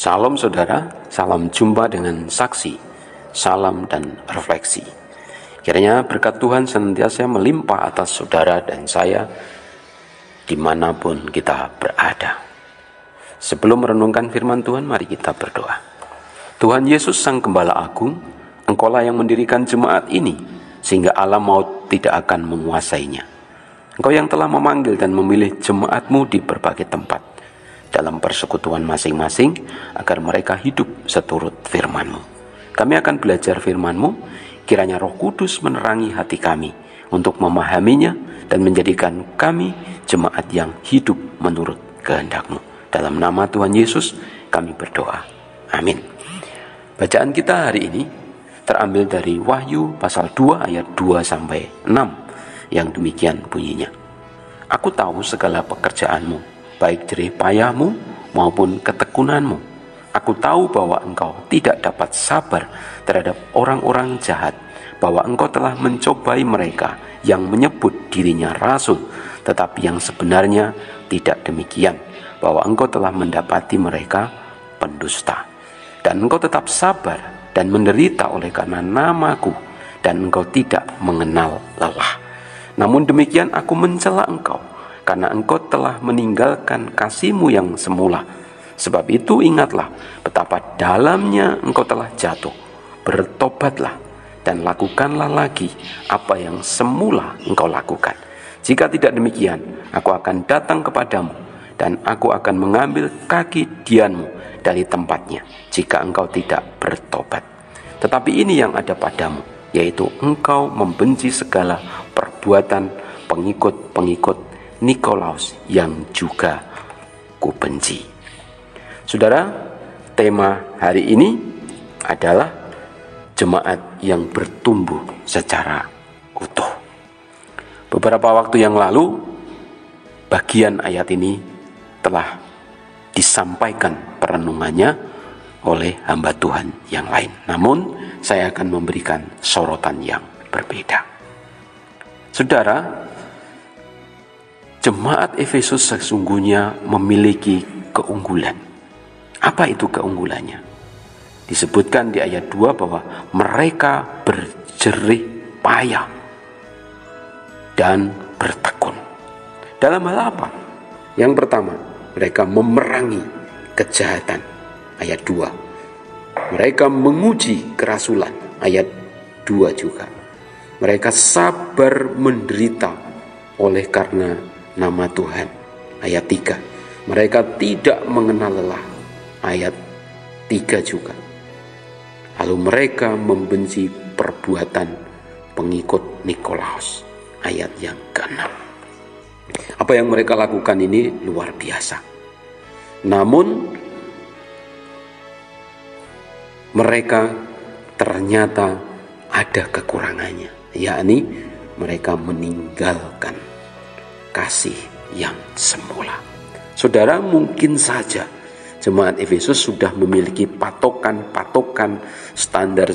Salam saudara, salam jumpa dengan saksi, salam dan refleksi. Kiranya berkat Tuhan senantiasa melimpah atas saudara dan saya dimanapun kita berada. Sebelum merenungkan firman Tuhan, mari kita berdoa. Tuhan Yesus Sang Gembala Agung, Engkaulah yang mendirikan jemaat ini, sehingga alam maut tidak akan menguasainya. Engkau yang telah memanggil dan memilih jemaat-Mu di berbagai tempat, dalam persekutuan masing-masing, agar mereka hidup seturut firman-Mu. Kami akan belajar firman-Mu, kiranya Roh Kudus menerangi hati kami untuk memahaminya dan menjadikan kami jemaat yang hidup menurut kehendak-Mu. Dalam nama Tuhan Yesus kami berdoa. Amin. Bacaan kita hari ini terambil dari Wahyu pasal 2 ayat 2-6 yang demikian bunyinya. Aku tahu segala pekerjaanmu, baik jerih payahmu maupun ketekunanmu. Aku tahu bahwa engkau tidak dapat sabar terhadap orang-orang jahat, bahwa engkau telah mencobai mereka yang menyebut dirinya rasul, tetapi yang sebenarnya tidak demikian, bahwa engkau telah mendapati mereka pendusta. Dan engkau tetap sabar dan menderita oleh karena namaku, dan engkau tidak mengenal lelah. Namun demikian aku mencela engkau, karena engkau telah meninggalkan kasih-Mu yang semula. Sebab itu ingatlah betapa dalamnya engkau telah jatuh. Bertobatlah dan lakukanlah lagi apa yang semula engkau lakukan. Jika tidak demikian, aku akan datang kepadamu, dan aku akan mengambil kaki dianmu dari tempatnya, jika engkau tidak bertobat. Tetapi ini yang ada padamu, yaitu engkau membenci segala perbuatan pengikut-pengikut Nikolaus yang juga kubenci. Saudara, tema hari ini adalah jemaat yang bertumbuh secara utuh. Beberapa waktu yang lalu, bagian ayat ini telah disampaikan perenungannya oleh hamba Tuhan yang lain. Namun, saya akan memberikan sorotan yang berbeda. Saudara, jemaat Efesus sesungguhnya memiliki keunggulan. Apa itu keunggulannya? Disebutkan di ayat 2 bahwa mereka berjerih payah dan bertekun. Dalam hal apa? Yang pertama, mereka memerangi kejahatan. Ayat 2. Mereka menguji kerasulan. Ayat 2 juga. Mereka sabar menderita oleh karena nama Tuhan. Ayat 3. Mereka tidak mengenal lelah. Ayat 3 juga. Lalu mereka membenci perbuatan pengikut Nikolaus. Ayat yang ke-6. Apa yang mereka lakukan ini luar biasa. Namun mereka ternyata ada kekurangannya, yakni mereka meninggalkan kasih yang semula. Saudara, mungkin saja jemaat Efesus sudah memiliki patokan-patokan standar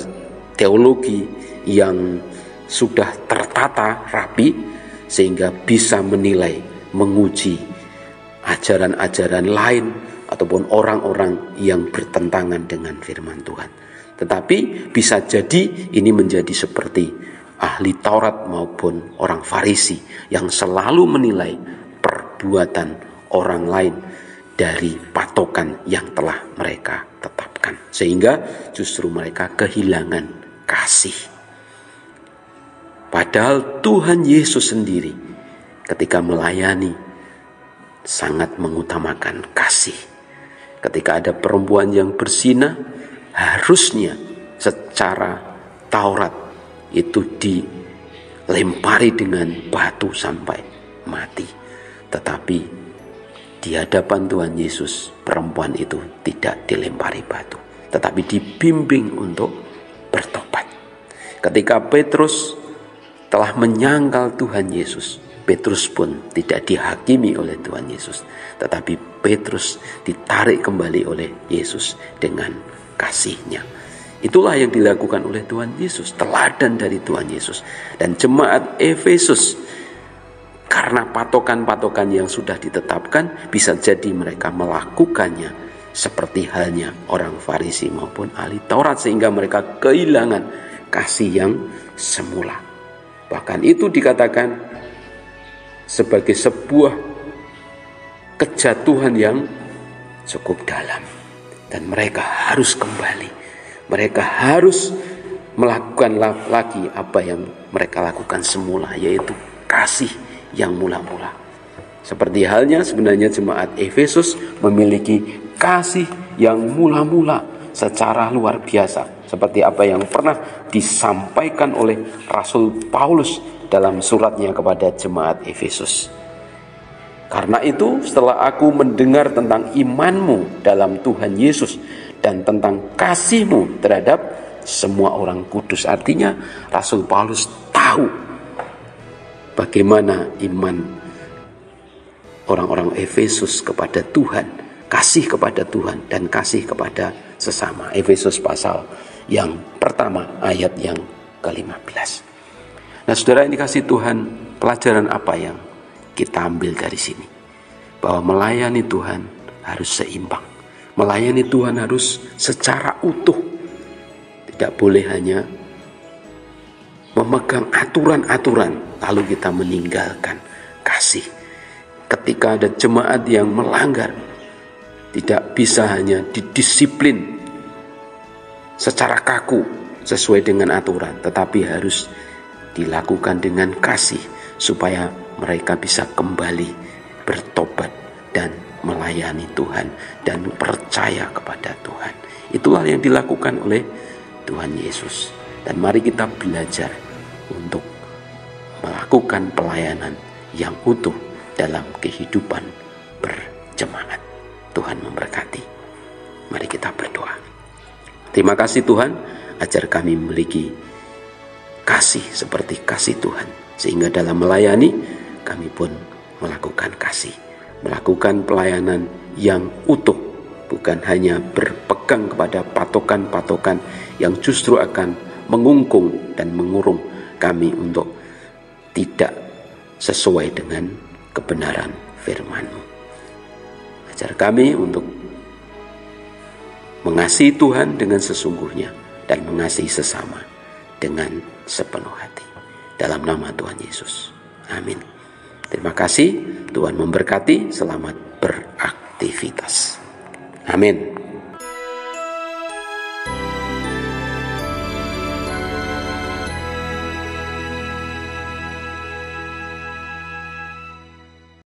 teologi yang sudah tertata rapi, sehingga bisa menilai, menguji ajaran-ajaran lain ataupun orang-orang yang bertentangan dengan firman Tuhan. Tetapi bisa jadi ini menjadi seperti ahli Taurat maupun orang Farisi yang selalu menilai perbuatan orang lain dari patokan yang telah mereka tetapkan, sehingga justru mereka kehilangan kasih. Padahal Tuhan Yesus sendiri ketika melayani sangat mengutamakan kasih. Ketika ada perempuan yang berzinah, harusnya secara Taurat itu dilempari dengan batu sampai mati. Tetapi di hadapan Tuhan Yesus, perempuan itu tidak dilempari batu, tetapi dibimbing untuk bertobat. Ketika Petrus telah menyangkal Tuhan Yesus, Petrus pun tidak dihakimi oleh Tuhan Yesus, tetapi Petrus ditarik kembali oleh Yesus dengan kasih-Nya. Itulah yang dilakukan oleh Tuhan Yesus, teladan dari Tuhan Yesus. Dan jemaat Efesus, karena patokan-patokan yang sudah ditetapkan, bisa jadi mereka melakukannya seperti halnya orang Farisi maupun ahli Taurat, sehingga mereka kehilangan kasih yang semula. Bahkan itu dikatakan sebagai sebuah kejatuhan yang cukup dalam, dan mereka harus kembali. Mereka harus melakukan lagi apa yang mereka lakukan semula, yaitu kasih yang mula-mula. Seperti halnya sebenarnya jemaat Efesus memiliki kasih yang mula-mula secara luar biasa, seperti apa yang pernah disampaikan oleh Rasul Paulus dalam suratnya kepada jemaat Efesus. Karena itu, setelah aku mendengar tentang imanmu dalam Tuhan Yesus dan tentang kasihmu terhadap semua orang kudus. Artinya Rasul Paulus tahu bagaimana iman orang-orang Efesus kepada Tuhan, kasih kepada Tuhan dan kasih kepada sesama. Efesus pasal yang pertama ayat yang ke-15. Nah, saudara yang dikasihi Tuhan, pelajaran apa yang kita ambil dari sini? Bahwa melayani Tuhan harus seimbang. Melayani Tuhan harus secara utuh. Tidak boleh hanya memegang aturan-aturan lalu kita meninggalkan kasih. Ketika ada jemaat yang melanggar, tidak bisa hanya didisiplin secara kaku sesuai dengan aturan, tetapi harus dilakukan dengan kasih supaya mereka bisa kembali bertobat dan melayani Tuhan dan percaya kepada Tuhan. Itulah yang dilakukan oleh Tuhan Yesus. Dan mari kita belajar untuk melakukan pelayanan yang utuh dalam kehidupan berjemaat. Tuhan memberkati. Mari kita berdoa. Terima kasih Tuhan, ajar kami memiliki kasih seperti kasih Tuhan, sehingga dalam melayani kami pun melakukan kasih, melakukan pelayanan yang utuh, bukan hanya berpegang kepada patokan-patokan yang justru akan mengungkung dan mengurung kami untuk tidak sesuai dengan kebenaran firman-Mu. Ajar kami untuk mengasihi Tuhan dengan sesungguhnya dan mengasihi sesama dengan sepenuh hati. Dalam nama Tuhan Yesus. Amin. Terima kasih. Tuhan memberkati. Selamat beraktivitas. Amin.